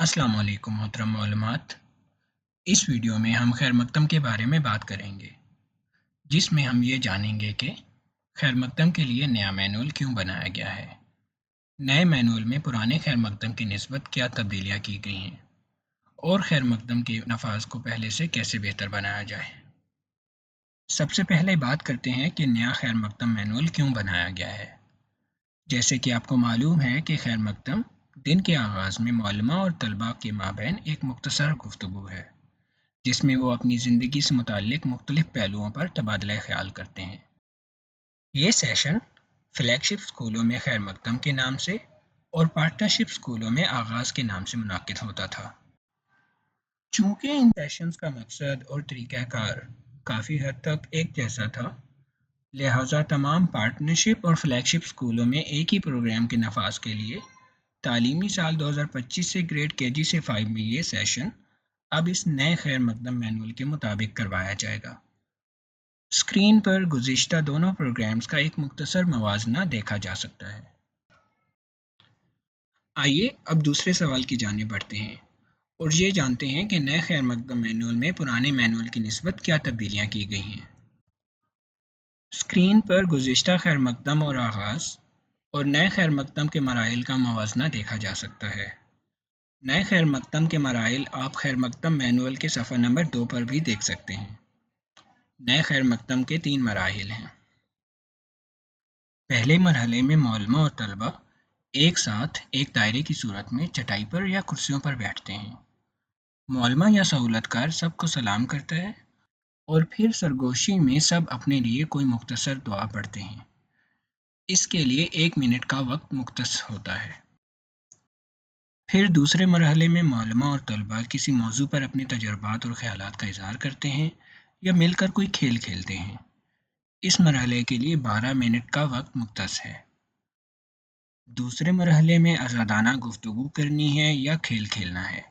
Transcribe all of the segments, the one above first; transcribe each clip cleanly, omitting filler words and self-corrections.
السلام علیکم محترم معلومات۔ اس ویڈیو میں ہم خیر مقدم کے بارے میں بات کریں گے، جس میں ہم یہ جانیں گے کہ خیر مقدم کے لیے نیا مینول کیوں بنایا گیا ہے، نئے مینول میں پرانے خیر مقدم کی نسبت کیا تبدیلیاں کی گئی ہیں، اور خیر مقدم کے نفاذ کو پہلے سے کیسے بہتر بنایا جائے۔ سب سے پہلے بات کرتے ہیں کہ نیا خیر مقدم مینول کیوں بنایا گیا ہے۔ جیسے کہ آپ کو معلوم ہے کہ خیر مقدم دن کے آغاز میں معلمہ اور طلباء کے مابین ایک مختصر گفتگو ہے، جس میں وہ اپنی زندگی سے متعلق مختلف پہلوؤں پر تبادلہ خیال کرتے ہیں۔ یہ سیشن فلیگ شپ اسکولوں میں خیر مقدم کے نام سے اور پارٹنرشپ اسکولوں میں آغاز کے نام سے منعقد ہوتا تھا۔ چونکہ ان سیشنز کا مقصد اور طریقہ کار کافی حد تک ایک جیسا تھا، لہٰذا تمام پارٹنرشپ اور فلیگ شپ اسکولوں میں ایک ہی پروگرام کے نفاذ کے لیے تعلیمی سال 2025 سے گریڈ KG سے 5 میں یہ سیشن اب اس نئے خیر مقدم مینول کے مطابق کروایا جائے گا۔ اسکرین پر گزشتہ دونوں پروگرامز کا ایک مختصر موازنہ دیکھا جا سکتا ہے۔ آئیے اب دوسرے سوال کی جانب بڑھتے ہیں اور یہ جانتے ہیں کہ نئے خیر مقدم مینول میں پرانے مینول کی نسبت کیا تبدیلیاں کی گئی ہیں۔ اسکرین پر گزشتہ خیر مقدم اور آغاز اور نئے خیر مقدم کے مراحل کا موازنہ دیکھا جا سکتا ہے۔ نئے خیر مقدم کے مراحل آپ خیر مقدم مینول کے صفحہ نمبر 2 پر بھی دیکھ سکتے ہیں۔ نئے خیر مقدم کے 3 مراحل ہیں۔ پہلے مرحلے میں معلمہ اور طلبہ ایک ساتھ ایک دائرے کی صورت میں چٹائی پر یا کرسیوں پر بیٹھتے ہیں۔ معلمہ یا سہولت کار سب کو سلام کرتا ہے اور پھر سرگوشی میں سب اپنے لیے کوئی مختصر دعا پڑھتے ہیں۔ اس کے لیے 1 منٹ کا وقت مختص ہوتا ہے۔ پھر دوسرے مرحلے میں معلمہ اور طلبہ کسی موضوع پر اپنے تجربات اور خیالات کا اظہار کرتے ہیں یا مل کر کوئی کھیل کھیلتے ہیں۔ اس مرحلے کے لیے 12 منٹ کا وقت مختص ہے۔ دوسرے مرحلے میں آزادانہ گفتگو کرنی ہے یا کھیل کھیلنا ہے۔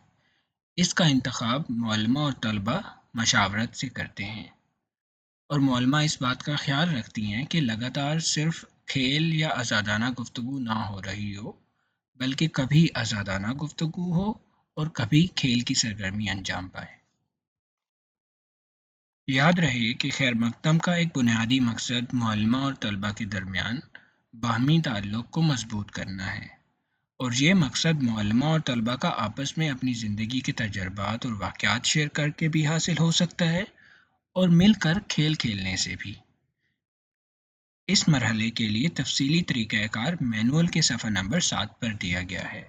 اس کا انتخاب معلمہ اور طلبہ مشاورت سے کرتے ہیں، اور معلمہ اس بات کا خیال رکھتی ہیں کہ لگاتار صرف کھیل یا آزادانہ گفتگو نہ ہو رہی ہو، بلکہ کبھی آزادانہ گفتگو ہو اور کبھی کھیل کی سرگرمی انجام پائے۔ یاد رہے کہ خیر مقدم کا ایک بنیادی مقصد معلمہ اور طلبہ کے درمیان باہمی تعلق کو مضبوط کرنا ہے، اور یہ مقصد معلمہ اور طلبہ کا آپس میں اپنی زندگی کے تجربات اور واقعات شیئر کر کے بھی حاصل ہو سکتا ہے، اور مل کر کھیل کھیلنے سے بھی۔ اس مرحلے کے لیے تفصیلی طریقہ کار مینول کے صفحہ نمبر 7 پر دیا گیا ہے۔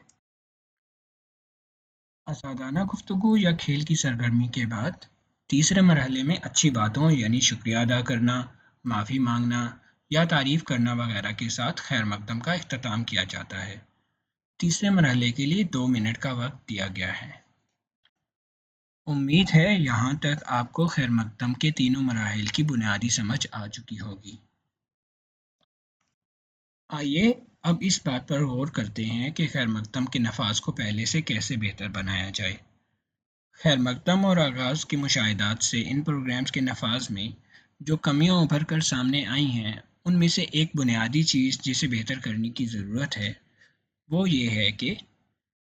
آزادانہ گفتگو یا کھیل کی سرگرمی کے بعد تیسرے مرحلے میں اچھی باتوں یعنی شکریہ ادا کرنا، معافی مانگنا یا تعریف کرنا وغیرہ کے ساتھ خیر مقدم کا اختتام کیا جاتا ہے۔ تیسرے مرحلے کے لیے 2 منٹ کا وقت دیا گیا ہے۔ امید ہے یہاں تک آپ کو خیر مقدم کے تینوں مراحل کی بنیادی سمجھ آ چکی ہوگی۔ آئیے اب اس بات پر غور کرتے ہیں کہ خیر مقدم کے نفاذ کو پہلے سے کیسے بہتر بنایا جائے۔ خیر مقدم اور آغاز کے مشاہدات سے ان پروگرامز کے نفاذ میں جو کمیاں ابھر کر سامنے آئی ہیں، ان میں سے ایک بنیادی چیز جسے بہتر کرنے کی ضرورت ہے وہ یہ ہے کہ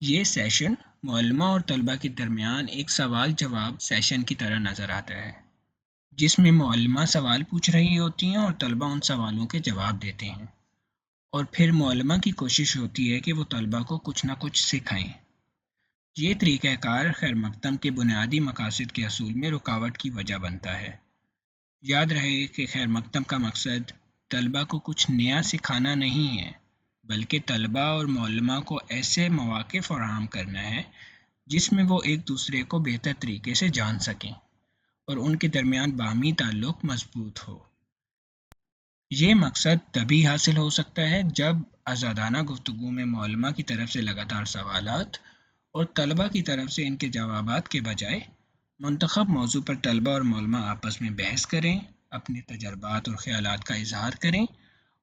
یہ سیشن معلمہ اور طلبہ کے درمیان ایک سوال جواب سیشن کی طرح نظر آتا ہے، جس میں معلمہ سوال پوچھ رہی ہوتی ہیں اور طلبہ ان سوالوں کے جواب دیتے ہیں، اور پھر معلمہ کی کوشش ہوتی ہے کہ وہ طلبہ کو کچھ نہ کچھ سکھائیں۔ یہ طریقہ کار خیر مقدم کے بنیادی مقاصد کے حصول میں رکاوٹ کی وجہ بنتا ہے۔ یاد رہے کہ خیر مقدم کا مقصد طلبہ کو کچھ نیا سکھانا نہیں ہے، بلکہ طلبہ اور معلمہ کو ایسے مواقع فراہم کرنا ہے جس میں وہ ایک دوسرے کو بہتر طریقے سے جان سکیں اور ان کے درمیان باہمی تعلق مضبوط ہو۔ یہ مقصد تبھی حاصل ہو سکتا ہے جب آزادانہ گفتگو میں معلمہ کی طرف سے لگاتار سوالات اور طلبہ کی طرف سے ان کے جوابات کے بجائے منتخب موضوع پر طلبہ اور معلمہ آپس میں بحث کریں، اپنے تجربات اور خیالات کا اظہار کریں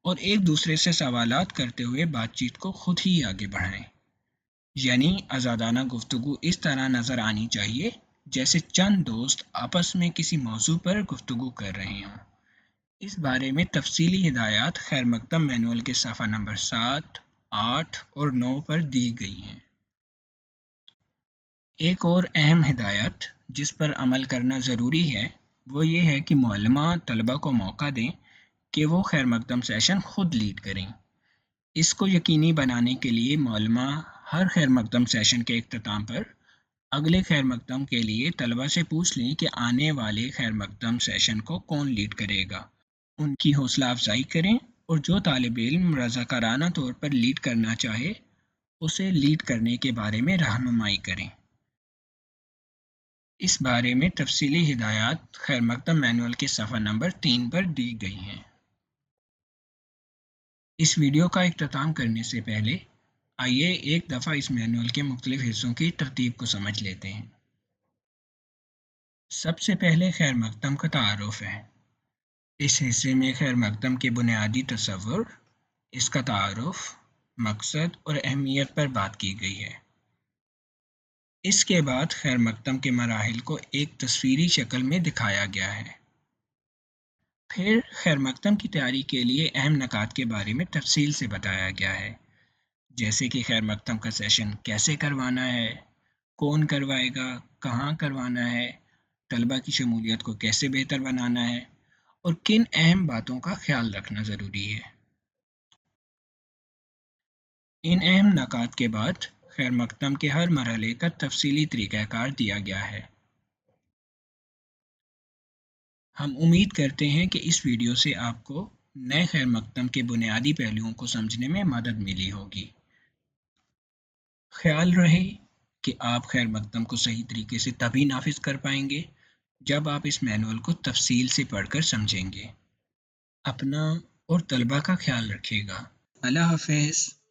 اور ایک دوسرے سے سوالات کرتے ہوئے بات چیت کو خود ہی آگے بڑھائیں۔ یعنی آزادانہ گفتگو اس طرح نظر آنی چاہیے جیسے چند دوست آپس میں کسی موضوع پر گفتگو کر رہے ہوں۔ اس بارے میں تفصیلی ہدایات خیر مقدم مینول کے صفحہ نمبر 7، 8 اور 9 پر دی گئی ہیں۔ ایک اور اہم ہدایت جس پر عمل کرنا ضروری ہے وہ یہ ہے کہ معلمہ طلبہ کو موقع دیں کہ وہ خیر مقدم سیشن خود لیڈ کریں۔ اس کو یقینی بنانے کے لیے معلمہ ہر خیر مقدم سیشن کے اختتام پر اگلے خیر مقدم کے لیے طلبہ سے پوچھ لیں کہ آنے والے خیر مقدم سیشن کو کون لیڈ کرے گا۔ ان کی حوصلہ افزائی کریں اور جو طالب علم رضاکارانہ طور پر لیڈ کرنا چاہے اسے لیڈ کرنے کے بارے میں رہنمائی کریں۔ اس بارے میں تفصیلی ہدایات خیر مقدم مینول کے صفحہ نمبر 3 پر دی گئی ہیں۔ اس ویڈیو کا اختتام کرنے سے پہلے آئیے ایک دفعہ اس مینول کے مختلف حصوں کی ترتیب کو سمجھ لیتے ہیں۔ سب سے پہلے خیر مقدم کا تعارف ہے۔ اس حصے میں خیر مقدم کے بنیادی تصور، اس کا تعارف، مقصد اور اہمیت پر بات کی گئی ہے۔ اس کے بعد خیر مقدم کے مراحل کو ایک تصویری شکل میں دکھایا گیا ہے۔ پھر خیر مقدم کی تیاری کے لیے اہم نکات کے بارے میں تفصیل سے بتایا گیا ہے، جیسے کہ خیر مقدم کا سیشن کیسے کروانا ہے، کون کروائے گا، کہاں کروانا ہے، طلبہ کی شمولیت کو کیسے بہتر بنانا ہے اور کن اہم باتوں کا خیال رکھنا ضروری ہے۔ ان اہم نکات کے بعد خیر مقدم کے ہر مرحلے کا تفصیلی طریقہ کار دیا گیا ہے۔ ہم امید کرتے ہیں کہ اس ویڈیو سے آپ کو نئے خیر مقدم کے بنیادی پہلوؤں کو سمجھنے میں مدد ملی ہوگی۔ خیال رہے کہ آپ خیر مقدم کو صحیح طریقے سے تبھی نافذ کر پائیں گے جب آپ اس مینول کو تفصیل سے پڑھ کر سمجھیں گے۔ اپنا اور طلبہ کا خیال رکھیے گا۔ اللہ حافظ۔